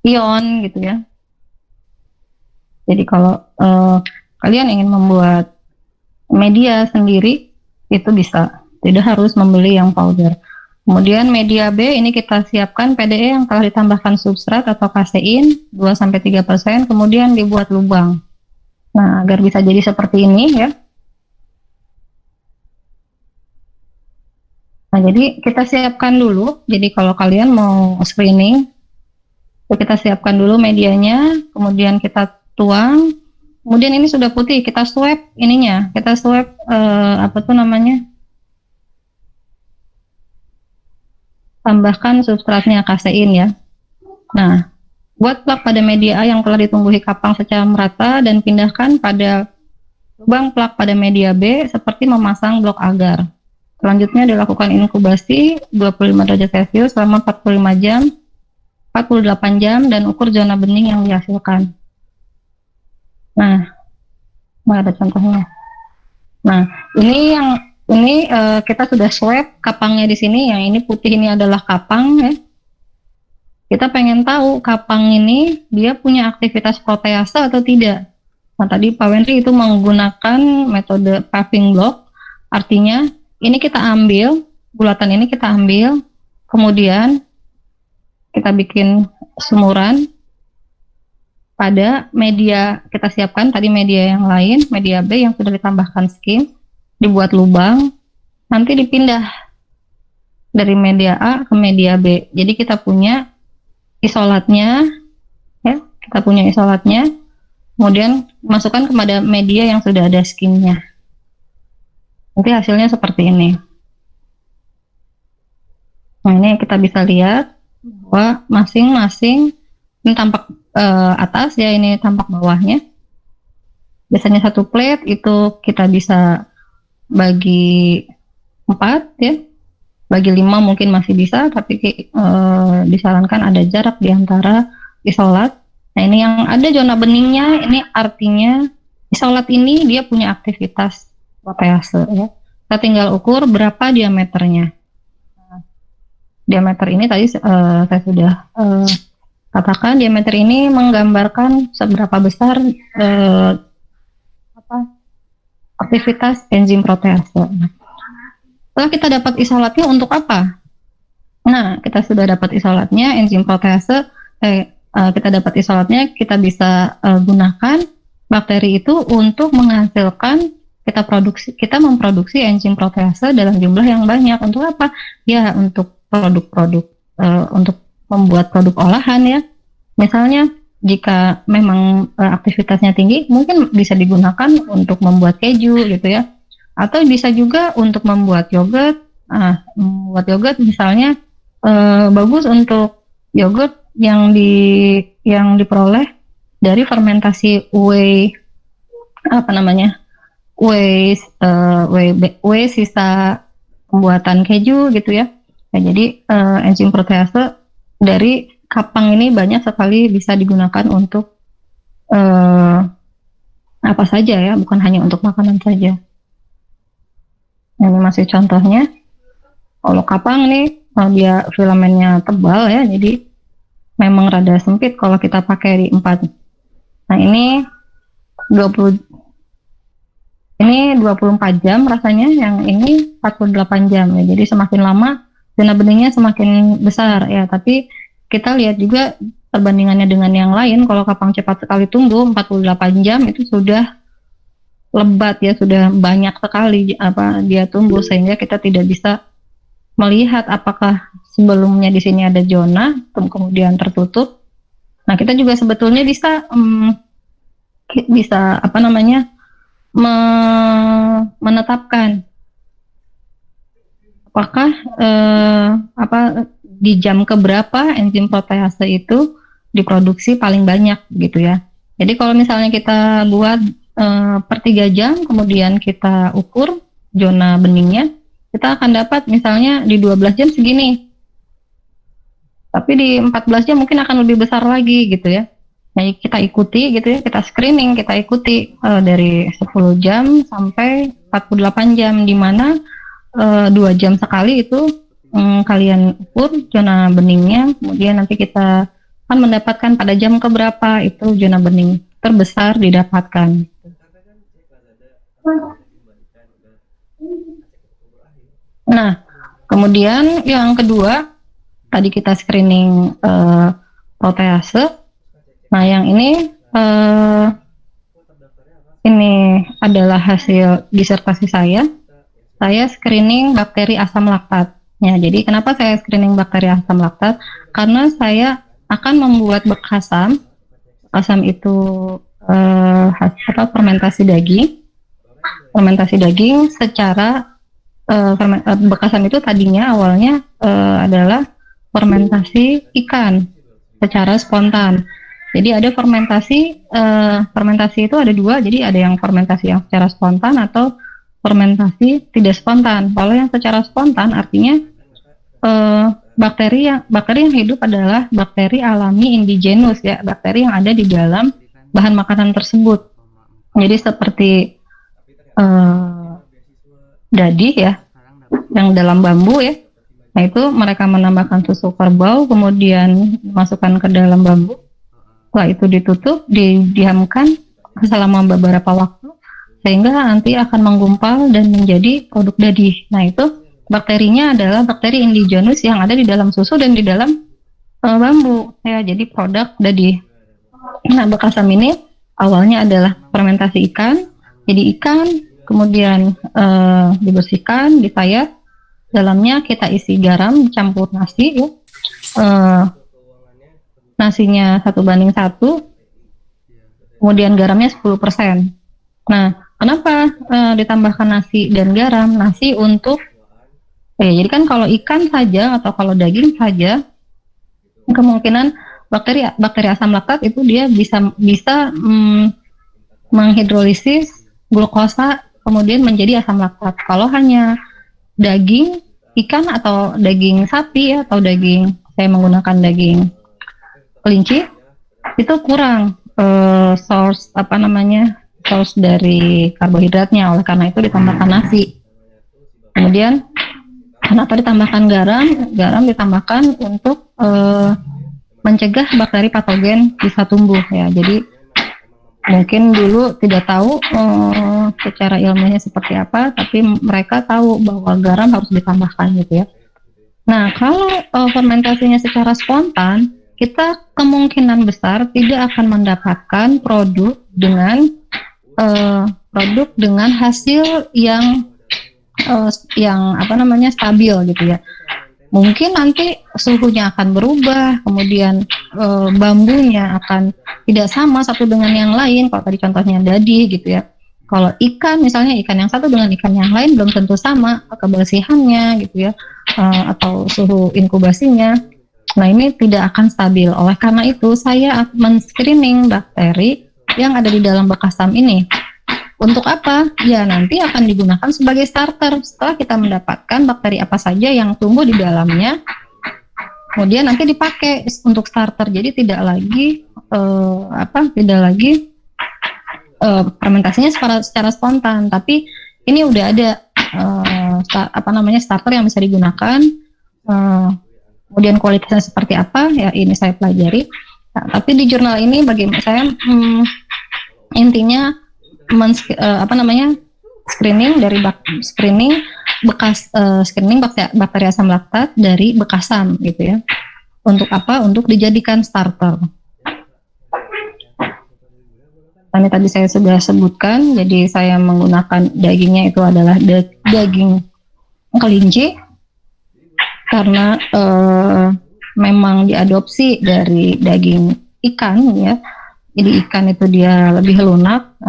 ion gitu ya. Jadi kalau kalian ingin membuat media sendiri itu bisa, tidak harus membeli yang powder. Kemudian media B ini kita siapkan PDE yang telah ditambahkan substrat atau kasein 2-3%, kemudian dibuat lubang. Nah, agar bisa jadi seperti ini ya. Nah, jadi kita siapkan dulu. Jadi kalau kalian mau screening, kita siapkan dulu medianya, kemudian kita tuang. Kemudian ini sudah putih, kita swab ininya, kita swab apa tuh namanya? Tambahkan substratnya kasein ya. Nah, buat plak pada media A yang telah ditumbuhi kapang secara merata dan pindahkan pada lubang plak pada media B seperti memasang blok agar. Selanjutnya dilakukan inkubasi 25 derajat Celcius selama 45 jam, 48 jam dan ukur zona bening yang dihasilkan. Nah, ada contohnya. Nah, ini kita sudah swab kapangnya di sini. Yang ini putih ini adalah kapang ya. Kita pengen tahu kapang ini dia punya aktivitas protease atau tidak. Nah, tadi Pak Wendri itu menggunakan metode paving block. Artinya ini kita ambil, bulatan ini kita ambil, kemudian kita bikin sumuran pada media, kita siapkan tadi media yang lain, media B yang sudah ditambahkan skin, dibuat lubang, nanti dipindah dari media A ke media B. Jadi kita punya isolatnya, ya, kita punya isolatnya, kemudian masukkan kepada media yang sudah ada skinnya. Nanti hasilnya seperti ini. Nah, ini kita bisa lihat bahwa masing-masing ini tampak atas ya, ini tampak bawahnya. Biasanya satu plate itu kita bisa bagi 4 ya, bagi 5 mungkin masih bisa, tapi disarankan ada jarak di antara isolat. Nah, ini yang ada zona beningnya, ini artinya isolat ini dia punya aktivitas protease ya. Kita tinggal ukur berapa diameternya. Diameter ini tadi saya sudah katakan, diameter ini menggambarkan seberapa besar aktivitas enzim protease. Setelah kita dapat isolatnya untuk apa? Nah, kita sudah dapat isolatnya, enzim protease, kita dapat isolatnya, kita bisa gunakan bakteri itu untuk menghasilkan kita memproduksi enzim protease dalam jumlah yang banyak. Untuk apa? Ya, untuk produk-produk untuk membuat produk olahan ya. Misalnya jika memang aktivitasnya tinggi, mungkin bisa digunakan untuk membuat keju gitu ya. Atau bisa juga untuk membuat yogurt. Membuat yogurt misalnya bagus untuk yogurt yang diperoleh dari fermentasi whey whey sisa pembuatan keju gitu ya. Nah, jadi enzim protease dari kapang ini banyak sekali bisa digunakan untuk apa saja ya, bukan hanya untuk makanan saja. Ini masih contohnya. Kalau kapang nih, dia filamennya tebal ya, jadi memang rada sempit kalau kita pakai di 4. Nah, ini 24 jam rasanya, yang ini 48 jam ya. Jadi semakin lama zona beningnya semakin besar ya, tapi kita lihat juga perbandingannya dengan yang lain. Kalau kapang cepat sekali tumbuh 48 jam itu sudah lebat ya, sudah banyak sekali dia tumbuh, sehingga kita tidak bisa melihat apakah sebelumnya di sini ada zona kemudian tertutup. Nah, kita juga sebetulnya bisa menetapkan apakah di jam keberapa enzim protease itu diproduksi paling banyak gitu ya. Jadi kalau misalnya kita buat per 3 jam, kemudian kita ukur zona beningnya, kita akan dapat misalnya di 12 jam segini. Tapi di 14 jam mungkin akan lebih besar lagi gitu ya. Nah, kita ikuti gitu ya, kita screening, kita ikuti dari 10 jam sampai 48 jam, di mana 2 jam sekali itu kalian ukur zona beningnya, kemudian nanti kita akan mendapatkan pada jam keberapa itu zona bening terbesar didapatkan. Nah, kemudian yang kedua, tadi kita screening protease. Nah, yang ini adalah hasil disertasi saya. Saya screening bakteri asam laktat. Ya, jadi kenapa saya screening bakteri asam laktat? Karena saya akan membuat bekasam. Bekasam itu fermentasi daging. Fermentasi daging secara bekasam itu tadinya awalnya adalah fermentasi ikan secara spontan. Jadi ada fermentasi itu ada dua. Jadi ada yang fermentasi yang secara spontan atau fermentasi tidak spontan. Kalau yang secara spontan artinya bakteri yang hidup adalah bakteri alami indigenous ya, bakteri yang ada di dalam bahan makanan tersebut. Jadi seperti dadi ya, yang dalam bambu ya. Nah itu mereka menambahkan susu kerbau, kemudian dimasukkan ke dalam bambu. Setelah itu ditutup, didiamkan selama beberapa waktu, sehingga nanti akan menggumpal dan menjadi produk dadi. Nah itu bakterinya adalah bakteri indigenous yang ada di dalam susu dan di dalam bambu ya, jadi produk dadi. Nah bekasam ini awalnya adalah fermentasi ikan, jadi ikan kemudian dibersihkan, disayat, dalamnya kita isi garam campur nasi ya. Nasinya 1:1, kemudian garamnya 10%. Nah, kenapa ditambahkan nasi dan garam? Nasi untuk jadi kan kalau ikan saja atau kalau daging saja, kemungkinan bakteri asam laktat itu dia bisa menghidrolisis glukosa kemudian menjadi asam laktat. Kalau hanya daging ikan atau daging sapi ya, atau saya menggunakan daging kelinci, itu kurang source dari karbohidratnya, oleh karena itu ditambahkan nasi. Kemudian kenapa ditambahkan garam? Garam ditambahkan untuk mencegah bakteri patogen bisa tumbuh ya. Jadi mungkin dulu tidak tahu secara ilmiahnya seperti apa, tapi mereka tahu bahwa garam harus ditambahkan gitu ya. Nah, kalau fermentasinya secara spontan, kita kemungkinan besar tidak akan mendapatkan produk dengan hasil yang stabil gitu ya. Mungkin nanti suhunya akan berubah, kemudian bambunya akan tidak sama satu dengan yang lain. Kalau tadi contohnya dadi gitu ya. Kalau ikan misalnya, ikan yang satu dengan ikan yang lain belum tentu sama kebersihannya gitu ya, atau suhu inkubasinya. Nah ini tidak akan stabil. Oleh karena itu saya men-screening bakteri yang ada di dalam bekasam ini. Untuk apa? Ya nanti akan digunakan sebagai starter. Setelah kita mendapatkan bakteri apa saja yang tumbuh di dalamnya, kemudian nanti dipakai untuk starter. Jadi tidak lagi fermentasinya secara spontan, tapi ini udah ada starter yang bisa digunakan. Kemudian kualitasnya seperti apa ya, ini saya pelajari. Nah, tapi di jurnal ini bagi saya intinya screening bakteri asam laktat dari bekasam gitu ya. Untuk apa? Untuk dijadikan starter. Ini tadi saya sudah sebutkan, jadi saya menggunakan dagingnya itu adalah daging kelinci karena memang diadopsi dari daging ikan ya. Jadi ikan itu dia lebih lunak.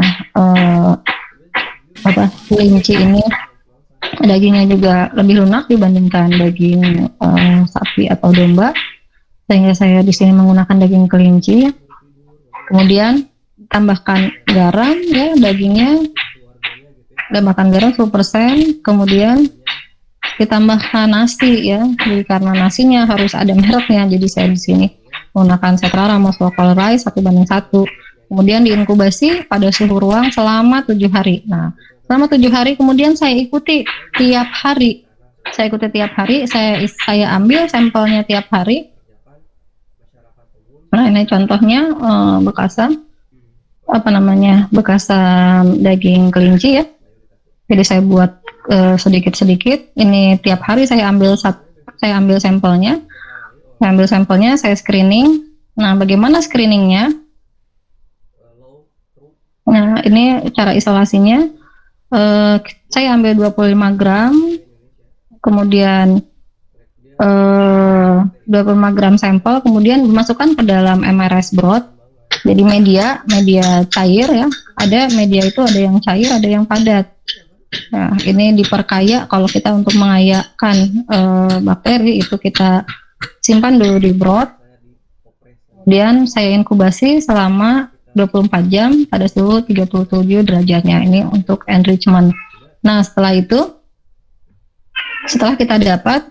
Kelinci ini dagingnya juga lebih lunak dibandingkan daging sapi atau domba. Sehingga saya di sini menggunakan daging kelinci. Kemudian tambahkan garam ya, dagingnya tambahkan garam 10%, kemudian ditambahkan nasi ya. Jadi karena nasinya harus ada mereknya, jadi saya di sini menggunakan Setra Ramos Local Rice 1:1. Kemudian diinkubasi pada suhu ruang selama 7 hari. Nah, selama 7 hari kemudian saya ikuti tiap hari. Saya ambil sampelnya tiap hari. Nah, ini contohnya bekasan bekasan daging kelinci ya. Jadi saya buat sedikit-sedikit. Ini tiap hari saya ambil sampelnya. Saya screening. Nah, bagaimana screeningnya? Nah, ini cara isolasinya. Saya ambil 25 gram, kemudian 25 gram sampel, kemudian dimasukkan ke dalam MRS broth. Jadi media cair ya. Ada media itu ada yang cair, ada yang padat. Nah, ini diperkaya. Kalau kita untuk mengayakan bakteri itu kita simpan dulu di broth. Kemudian saya inkubasi selama 24 jam pada suhu 37 derajatnya. Ini untuk enrichment. Nah, setelah kita dapat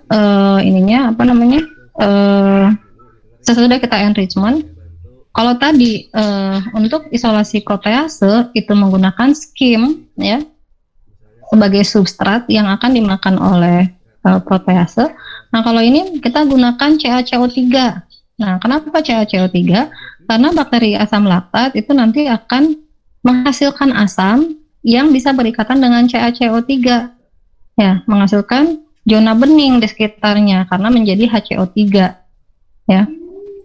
sesudah kita enrichment, kalau tadi untuk isolasi protease itu menggunakan skim ya sebagai substrat yang akan dimakan oleh protease. Nah, kalau ini kita gunakan CaCO3. Nah, kenapa CaCO3? Karena bakteri asam laktat itu nanti akan menghasilkan asam yang bisa berikatan dengan CaCO3. Ya, menghasilkan zona bening di sekitarnya karena menjadi HCO3. Ya.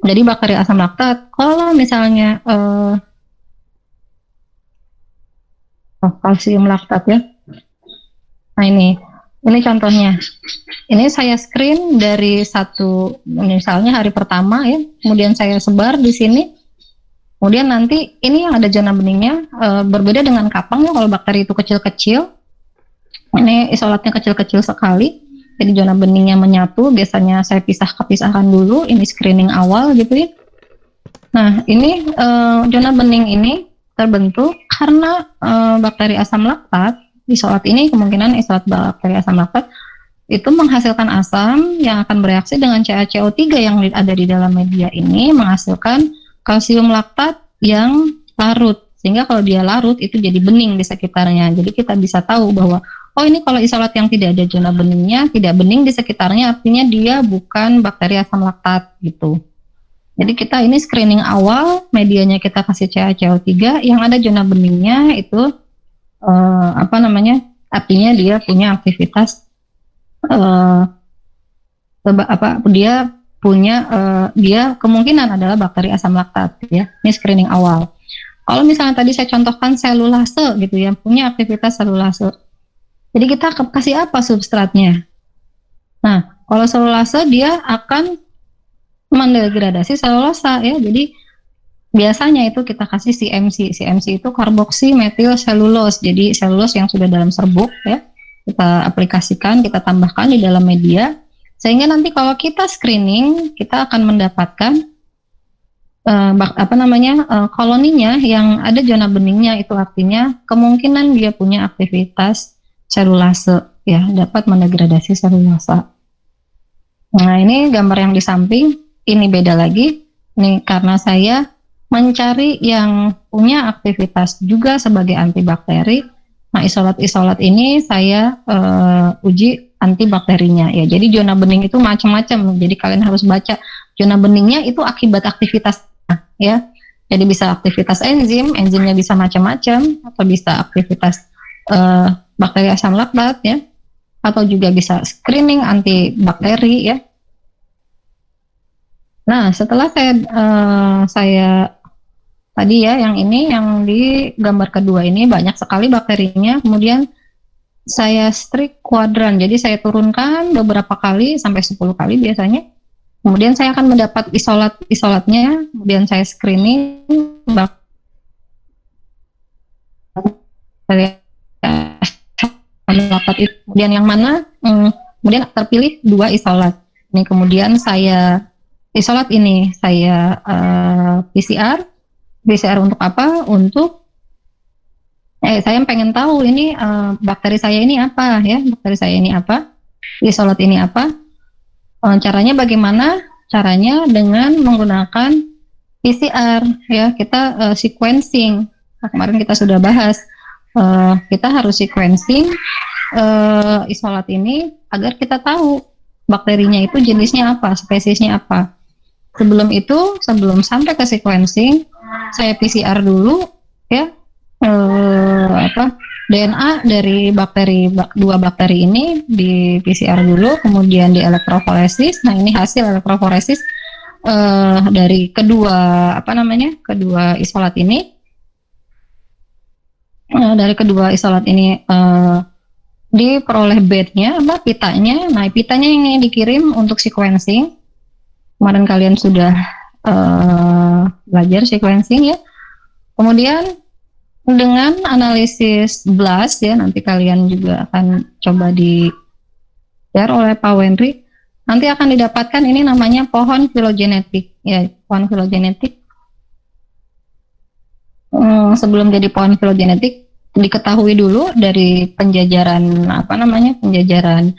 Jadi bakteri asam laktat kalau misalnya kalsium laktat ya. Nah, ini contohnya. Ini saya screen dari misalnya hari pertama ya, kemudian saya sebar di sini. Kemudian nanti ini yang ada zona beningnya berbeda dengan kapang ya. Kalau bakteri itu kecil-kecil, ini isolatnya kecil-kecil sekali. Jadi zona beningnya menyatu. Biasanya saya pisahkan dulu. Ini screening awal gitu ya. Nah, ini zona bening ini terbentuk karena bakteri asam laktat. Isolat ini kemungkinan isolat bakteri asam laktat itu menghasilkan asam yang akan bereaksi dengan CaCO3 yang ada di dalam media ini menghasilkan kalsium laktat yang larut, sehingga kalau dia larut itu jadi bening di sekitarnya. Jadi kita bisa tahu bahwa ini kalau isolat yang tidak ada zona beningnya, tidak bening di sekitarnya, artinya dia bukan bakteri asam laktat gitu. Jadi kita ini screening awal, medianya kita kasih CaCO3 yang ada zona beningnya itu artinya dia punya aktivitas dia kemungkinan adalah bakteri asam laktat ya. Ini screening awal. Kalau misalnya tadi saya contohkan selulase gitu ya, punya aktivitas selulase. Jadi kita kasih apa substratnya? Nah, kalau selulase dia akan mendegradasi selulosa ya. Jadi biasanya itu kita kasih CMC. CMC itu karboksi metil selulose. Jadi selulose yang sudah dalam serbuk ya. Kita aplikasikan, kita tambahkan di dalam media, sehingga nanti kalau kita screening, kita akan mendapatkan koloninya yang ada zona beningnya, itu artinya kemungkinan dia punya aktivitas selulase, ya, dapat mendegradasi selulasa. Nah, ini gambar yang di samping, ini beda lagi, ini karena saya mencari yang punya aktivitas juga sebagai antibakteri. Nah, isolat-isolat ini saya uji antibakterinya ya. Jadi zona bening itu macam-macam. Jadi kalian harus baca zona beningnya itu akibat aktivitas ya. Jadi bisa aktivitas enzimnya bisa macam-macam, atau bisa aktivitas bakteri asam laktat ya, atau juga bisa screening antibakteri ya. Nah, setelah saya tadi ya, yang ini yang di gambar kedua ini banyak sekali bakterinya, kemudian saya strik kuadran, jadi saya turunkan beberapa kali sampai 10 kali biasanya. Kemudian saya akan mendapat isolatnya, kemudian saya screening bakteri itu, kemudian yang mana kemudian terpilih 2 isolat. Ini kemudian saya isolat ini saya PCR untuk apa? Untuk saya pengen tahu ini bakteri saya ini apa ya? Bakteri saya ini apa? Isolat ini apa? Caranya bagaimana? Caranya dengan menggunakan PCR ya. Kita sequencing. Nah, kemarin kita sudah bahas. Kita harus sequencing isolat ini agar kita tahu bakterinya itu jenisnya apa, spesiesnya apa. sebelum itu, sebelum sampai ke sequencing, saya PCR dulu ya, DNA dari dua bakteri ini di PCR dulu, kemudian di elektroforesis. Nah, ini hasil elektroforesis dari kedua isolat ini. Dari kedua isolat ini diperoleh bednya, pitanya. Nah, pitanya ini dikirim untuk sequencing. Kemarin kalian sudah belajar sequencing ya. Kemudian dengan analisis BLAST ya, nanti kalian juga akan coba di share oleh Pak Wendri. Nanti akan didapatkan ini namanya pohon filogenetik ya, pohon filogenetik. Sebelum jadi pohon filogenetik diketahui dulu dari penjajaran penjajaran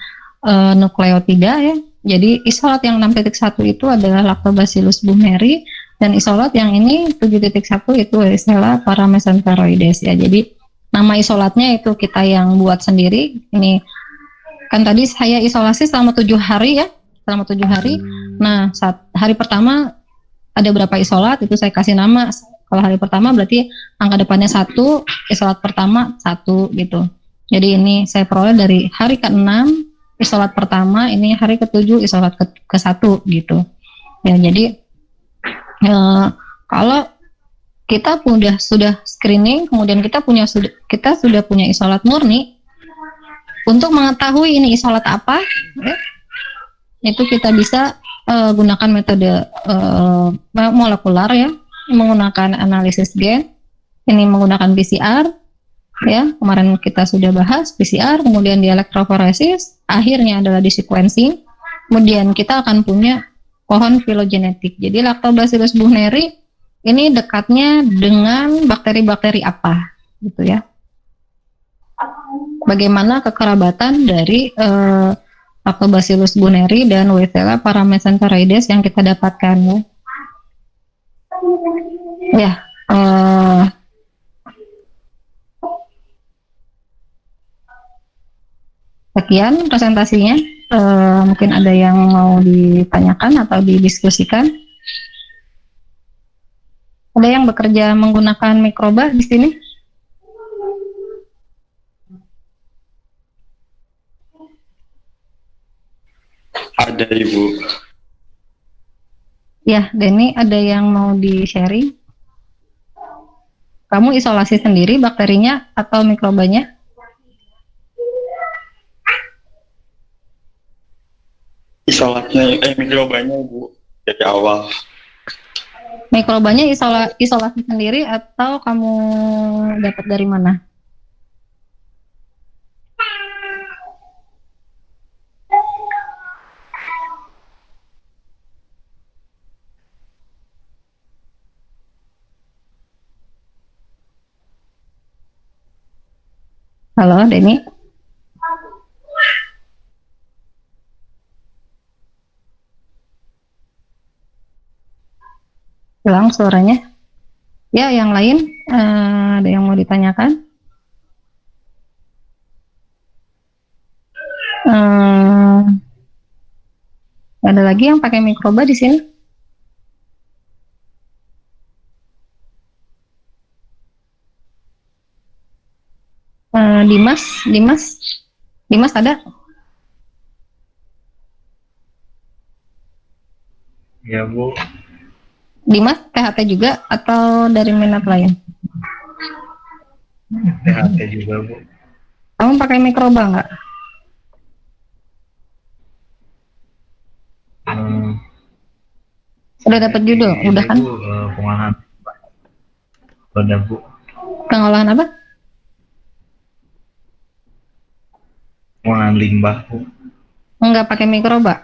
nukleotida ya. Jadi isolat yang 6.1 itu adalah Lactobacillus buhneri, dan isolat yang ini 7.1 itu Wisela paramesenteroides ya. Jadi nama isolatnya itu kita yang buat sendiri. Ini kan tadi saya isolasi selama 7 hari ya, selama 7 hari. Nah, hari pertama ada berapa isolat itu saya kasih nama. Kalau hari pertama berarti angka depannya 1, isolat pertama 1 gitu. Jadi ini saya peroleh dari hari ke-6 isolat pertama, ini hari ke-7 isolat ke-1 gitu. Ya, jadi kalau kita sudah screening, kemudian kita sudah punya isolat murni, untuk mengetahui ini isolat apa, ya, itu kita bisa gunakan metode molekular ya, menggunakan analisis gen, ini menggunakan PCR ya, kemarin kita sudah bahas PCR, kemudian di elektroforesis, akhirnya adalah di sequencing, kemudian kita akan punya pohon filogenetik. Jadi Lactobacillus buhneri ini dekatnya dengan bakteri-bakteri apa gitu ya. Bagaimana kekerabatan dari Lactobacillus buhneri dan Wisela paramesenteroides yang kita dapatkan ya. Sekian presentasinya. Mungkin ada yang mau ditanyakan atau didiskusikan. Ada yang bekerja menggunakan mikroba di sini? Ada, Ibu. Ya, Denny, ada yang mau di-sharing? Kamu isolasi sendiri bakterinya atau mikrobanya? Mikrobanya, Ibu, dari awal. Mikrobanya isolasi sendiri atau kamu dapat dari mana? Halo, Denny. Hilang suaranya. Ya, yang lain ada yang mau ditanyakan? Ada lagi yang pakai mikroba di sini? Dimas ada? Ya, Bu. Dimas THT juga atau dari minat lain? THT juga, Bu. Kamu pakai mikroba nggak? Sudah dapat judul? Udah kan? Bu, pengolahan. Udah, Bu. Pengolahan apa? Pengolahan limbah, Bu. Nggak pakai mikroba?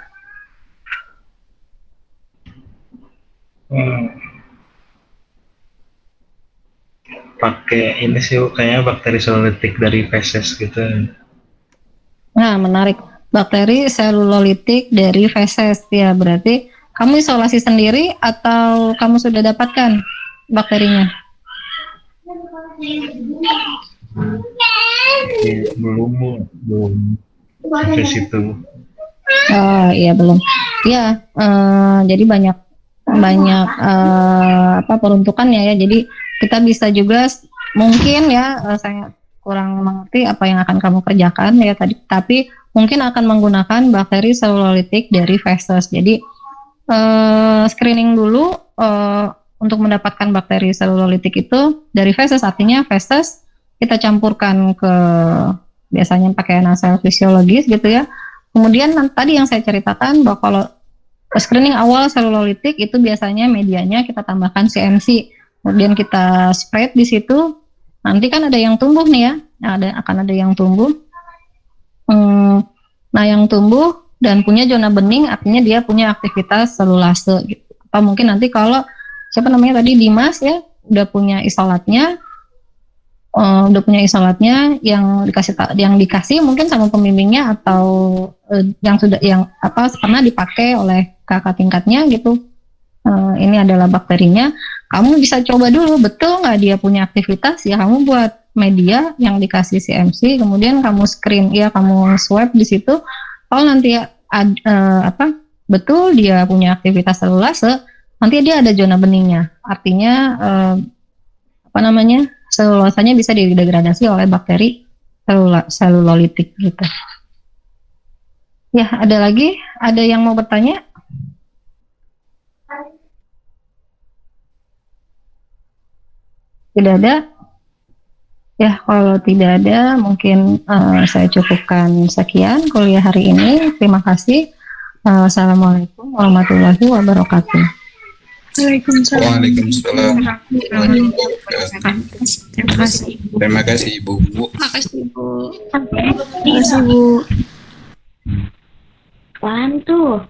Pakai ini sih, Bu, kayaknya bakteri selolitik dari feses gitu. Nah, menarik. Bakteri selulolitik dari feses ya, berarti kamu isolasi sendiri atau kamu sudah dapatkan bakterinya? Belum sampai situ. Oh iya belum. Ya, jadi banyak banyak peruntukannya ya. Jadi kita bisa juga mungkin ya, saya kurang mengerti apa yang akan kamu kerjakan ya tadi, tapi mungkin akan menggunakan bakteri selulolitik dari feses. Jadi screening dulu untuk mendapatkan bakteri selulolitik itu dari feses, artinya feses kita campurkan ke biasanya pakai nasal fisiologis gitu ya. Kemudian tadi yang saya ceritakan bahwa kalau screening awal selulolitik itu biasanya medianya kita tambahkan CMC, kemudian kita spread di situ. Nanti kan ada yang tumbuh nih ya, akan ada yang tumbuh. Nah yang tumbuh dan punya zona bening artinya dia punya aktivitas selulase gitu. Atau mungkin nanti kalau siapa namanya tadi Dimas ya udah punya isolatnya, yang dikasih mungkin sama pembimbingnya atau yang pernah dipakai oleh kakak tingkatnya gitu. Ini adalah bakterinya. Kamu bisa coba dulu betul nggak dia punya aktivitas, ya kamu buat media yang dikasih CMC, kemudian kamu screen ya, kamu swab di situ. Kalau nanti betul dia punya aktivitas selulase, nanti dia ada zona beningnya. Artinya selulasanya bisa didegradasi oleh bakteri selulolitik gitu. Ya, ada yang mau bertanya? Tidak ada? Ya, kalau tidak ada mungkin saya cukupkan sekian kuliah hari ini. Terima kasih. Assalamualaikum warahmatullahi wabarakatuh. Waalaikumsalam. Terima kasih. Terima kasih Ibu. Terima kasih Bu. Terima kasih Bu. Apaan tuh?